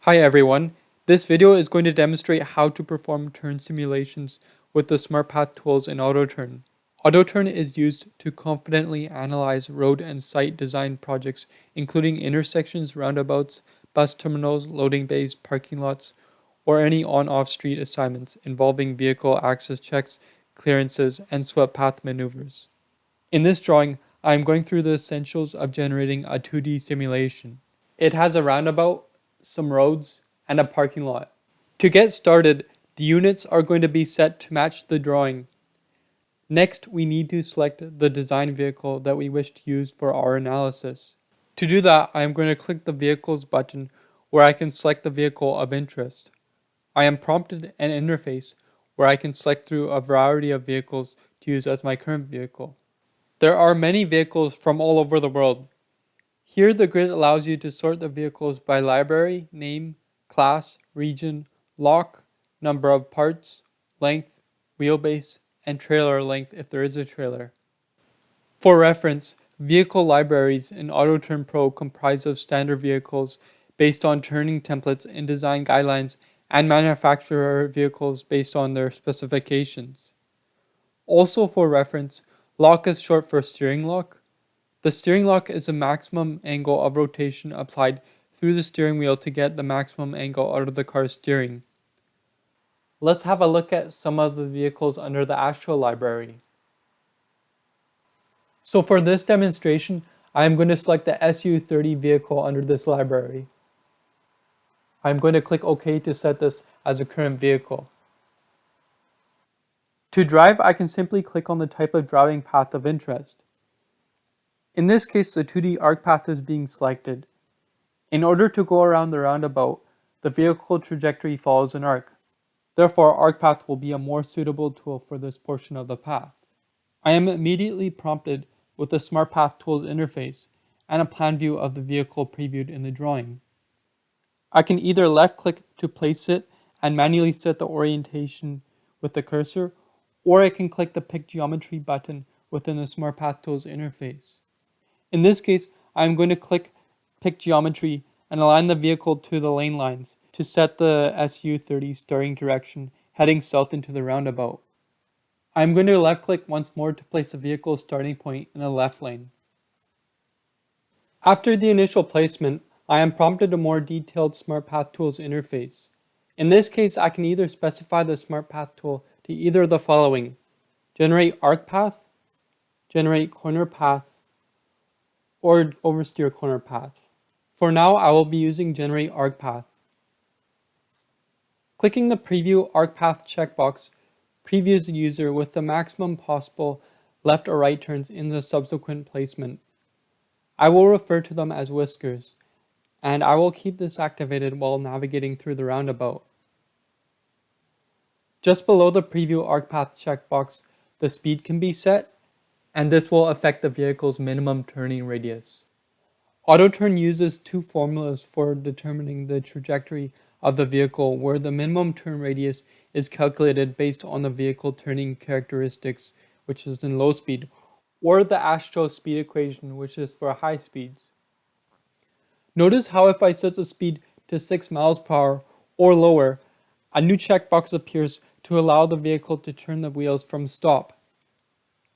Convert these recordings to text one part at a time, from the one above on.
Hi everyone, this video is going to demonstrate how to perform turn simulations with the SmartPath Tools in AutoTURN. AutoTURN is used to confidently analyze road and site design projects including intersections, roundabouts, bus terminals, loading bays, parking lots, or any on-off street assignments involving vehicle access checks, clearances, and swept path maneuvers. In this drawing, I am going through the essentials of generating a 2D simulation. It has a roundabout, some roads, and a parking lot. To get started, the units are going to be set to match the drawing. Next, we need to select the design vehicle that we wish to use for our analysis. To do that, I am going to click the Vehicles button where I can select the vehicle of interest. I am prompted an interface where I can select through a variety of vehicles to use as my current vehicle. There are many vehicles from all over the world. Here the grid allows you to sort the vehicles by library, name, class, region, lock, number of parts, length, wheelbase, and trailer length if there is a trailer. For reference, vehicle libraries in AutoTURN Pro comprise of standard vehicles based on turning templates and design guidelines and manufacturer vehicles based on their specifications. Also for reference, lock is short for steering lock. The steering lock is a maximum angle of rotation applied through the steering wheel to get the maximum angle out of the car's steering. Let's have a look at some of the vehicles under the Astro library. So for this demonstration, I am going to select the SU30 vehicle under this library. I'm going to click OK to set this as a current vehicle. To drive, I can simply click on the type of driving path of interest. In this case, the 2D arc path is being selected. In order to go around the roundabout, the vehicle trajectory follows an arc. Therefore, arc path will be a more suitable tool for this portion of the path. I am immediately prompted with the SmartPath Tools interface and a plan view of the vehicle previewed in the drawing. I can either left-click to place it and manually set the orientation with the cursor, or I can click the Pick Geometry button within the SmartPath Tools interface. In this case, I am going to click Pick Geometry and align the vehicle to the lane lines to set the SU30 starting direction heading south into the roundabout. I am going to left click once more to place the vehicle's starting point in the left lane. After the initial placement, I am prompted a more detailed SmartPath Tools interface. In this case, I can either specify the SmartPath tool to either the following: generate arc path, generate corner path, or oversteer corner path. For now, I will be using generate arc path. Clicking the preview arc path checkbox previews the user with the maximum possible left or right turns in the subsequent placement. I will refer to them as whiskers, and I will keep this activated while navigating through the roundabout. Just below the preview arc path checkbox, the speed can be set, and this will affect the vehicle's minimum turning radius. AutoTURN uses two formulas for determining the trajectory of the vehicle, where the minimum turn radius is calculated based on the vehicle turning characteristics, which is in low speed, or the Astro speed equation, which is for high speeds. Notice how if I set the speed to 6 miles per hour or lower, a new checkbox appears to allow the vehicle to turn the wheels from stop.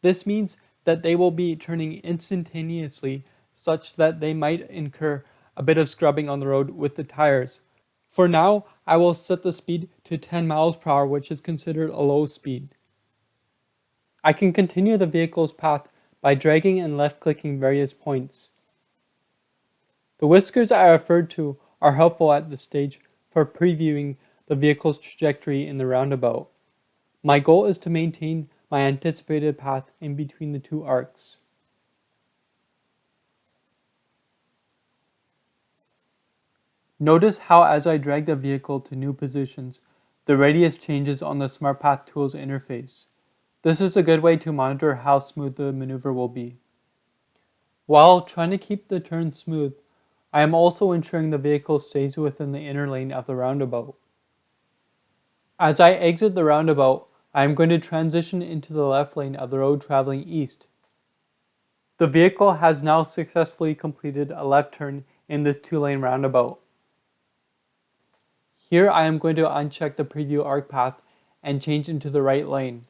This means that they will be turning instantaneously, such that they might incur a bit of scrubbing on the road with the tires. For now, I will set the speed to 10 miles per hour, which is considered a low speed. I can continue the vehicle's path by dragging and left-clicking various points. The whiskers I referred to are helpful at this stage for previewing the vehicle's trajectory in the roundabout. My goal is to maintain my anticipated path in between the two arcs. Notice how as I drag the vehicle to new positions, the radius changes on the SmartPath Tools interface. This is a good way to monitor how smooth the maneuver will be. While trying to keep the turn smooth, I am also ensuring the vehicle stays within the inner lane of the roundabout. As I exit the roundabout, I am going to transition into the left lane of the road traveling east. The vehicle has now successfully completed a left turn in this 2-lane roundabout. Here I am going to uncheck the preview arc path and change into the right lane.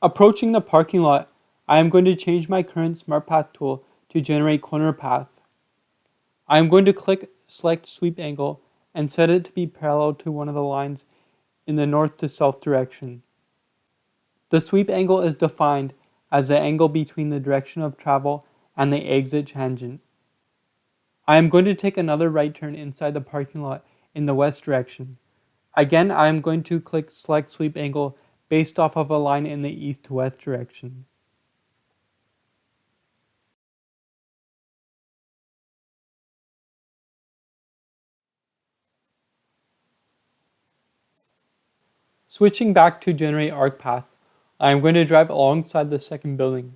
Approaching the parking lot, I am going to change my current SmartPath tool to generate corner path. I am going to select sweep angle and set it to be parallel to one of the lines in the north to south direction. The sweep angle is defined as the angle between the direction of travel and the exit tangent. I am going to take another right turn inside the parking lot in the west direction. Again, I am going to click select sweep angle based off of a line in the east to west direction. Switching back to generate arc path, I am going to drive alongside the second building,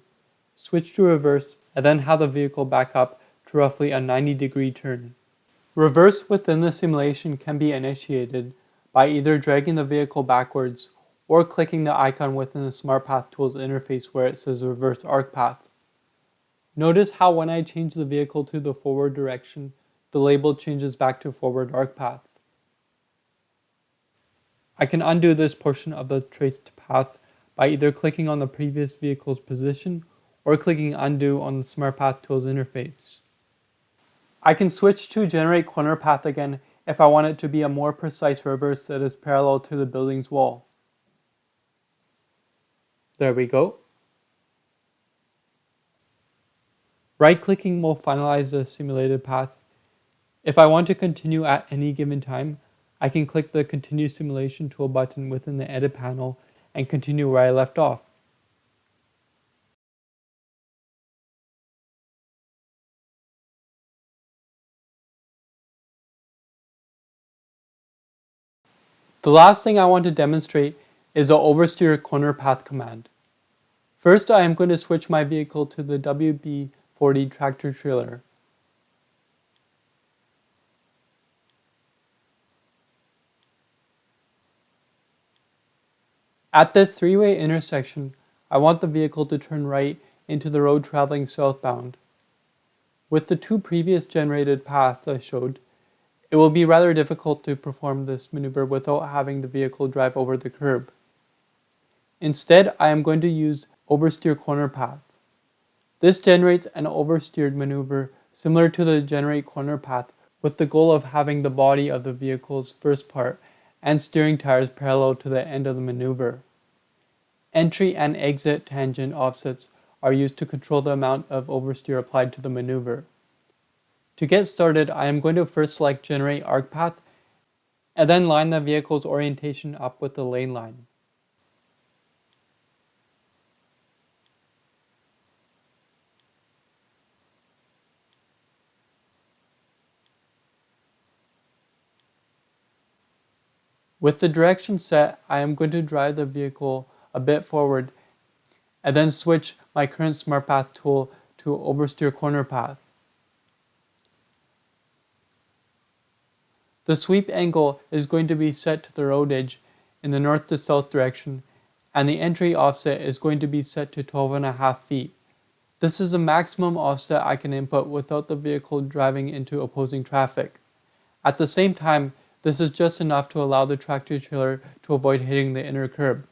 switch to reverse, and then have the vehicle back up to roughly a 90-degree turn. Reverse within the simulation can be initiated by either dragging the vehicle backwards or clicking the icon within the SmartPath Tools interface where it says reverse arc path. Notice how when I change the vehicle to the forward direction, the label changes back to forward arc path. I can undo this portion of the traced path by either clicking on the previous vehicle's position or clicking undo on the SmartPath Tools interface. I can switch to generate corner path again if I want it to be a more precise reverse that is parallel to the building's wall. There we go. Right-clicking will finalize the simulated path. If I want to continue at any given time, I can click the Continue Simulation tool button within the Edit panel and continue where I left off. The last thing I want to demonstrate is the oversteer corner path command. First, I am going to switch my vehicle to the WB40 tractor trailer. At this three-way intersection, I want the vehicle to turn right into the road traveling southbound. With the two previous generated paths I showed, it will be rather difficult to perform this maneuver without having the vehicle drive over the curb. Instead, I am going to use oversteer corner path. This generates an oversteered maneuver similar to the generate corner path with the goal of having the body of the vehicle's first part and steering tires parallel to the end of the maneuver. Entry and exit tangent offsets are used to control the amount of oversteer applied to the maneuver. To get started, I am going to first select Generate Arc Path and then line the vehicle's orientation up with the lane line. With the direction set, I am going to drive the vehicle a bit forward and then switch my current SmartPath tool to oversteer corner path. The sweep angle is going to be set to the road edge in the north to south direction, and the entry offset is going to be set to 12.5 feet. This is the maximum offset I can input without the vehicle driving into opposing traffic. At the same time, this is just enough to allow the tractor trailer to avoid hitting the inner curb.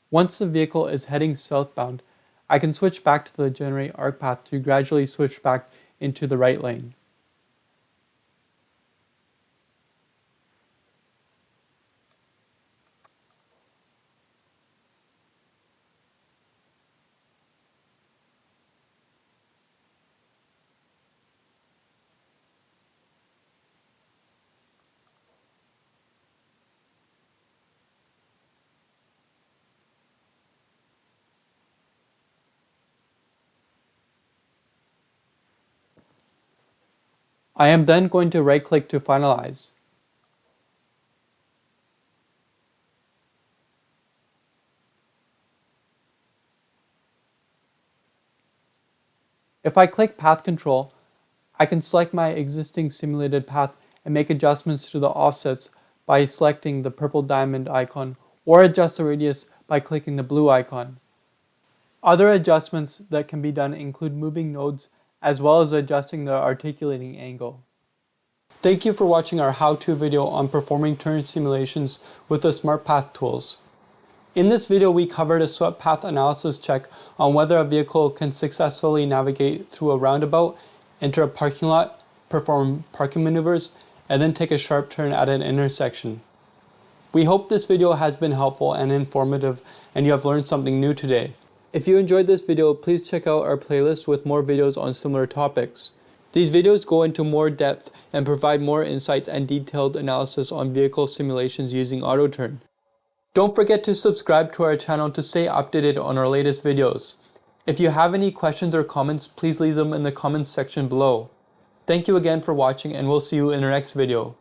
Once the vehicle is heading southbound, I can switch back to the Generate Arc Path to gradually switch back into the right lane. I am then going to right-click to finalize. If I click Path Control, I can select my existing simulated path and make adjustments to the offsets by selecting the purple diamond icon, or adjust the radius by clicking the blue icon. Other adjustments that can be done include moving nodes as well as adjusting the articulating angle. Thank you for watching our how-to video on performing turn simulations with the SmartPath Tools. In this video, we covered a swept path analysis check on whether a vehicle can successfully navigate through a roundabout, enter a parking lot, perform parking maneuvers, and then take a sharp turn at an intersection. We hope this video has been helpful and informative and you have learned something new today. If you enjoyed this video, please check out our playlist with more videos on similar topics. These videos go into more depth and provide more insights and detailed analysis on vehicle simulations using AutoTURN. Don't forget to subscribe to our channel to stay updated on our latest videos. If you have any questions or comments, please leave them in the comments section below. Thank you again for watching, and we'll see you in our next video.